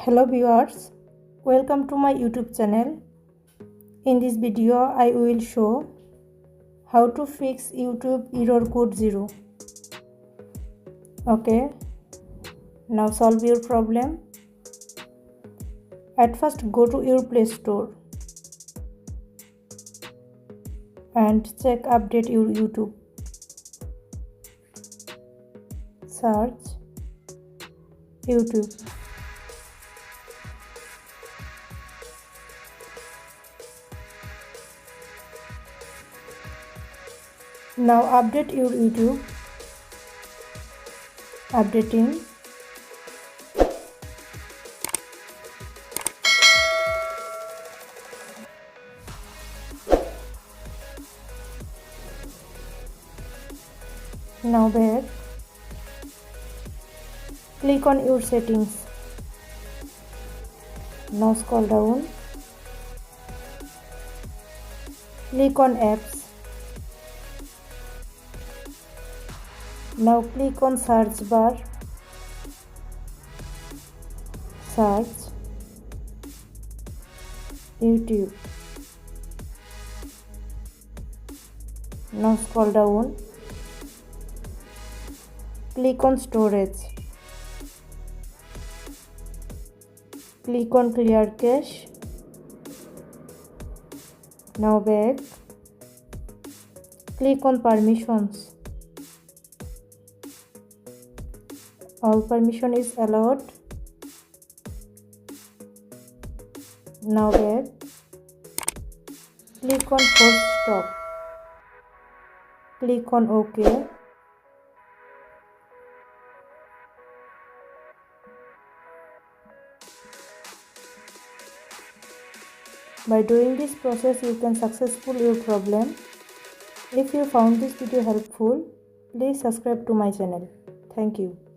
Hello viewers, welcome to my YouTube channel. In this video I will show how to fix YouTube error code 0. Okay, now solve your problem. At first go to your Play Store and check update your YouTube. Search YouTube. Now update your YouTube. Updating. Now back. Click on your settings. Now scroll down. Click on apps. Now click on search bar. Search YouTube. Now scroll down. Click on storage. Click on clear cache. Now back. Click on permissions. All permission is allowed. Now back. Click on force stop. Click on OK. By doing this process, you can successfully your problem. If you found this video helpful, please subscribe to my channel. Thank you.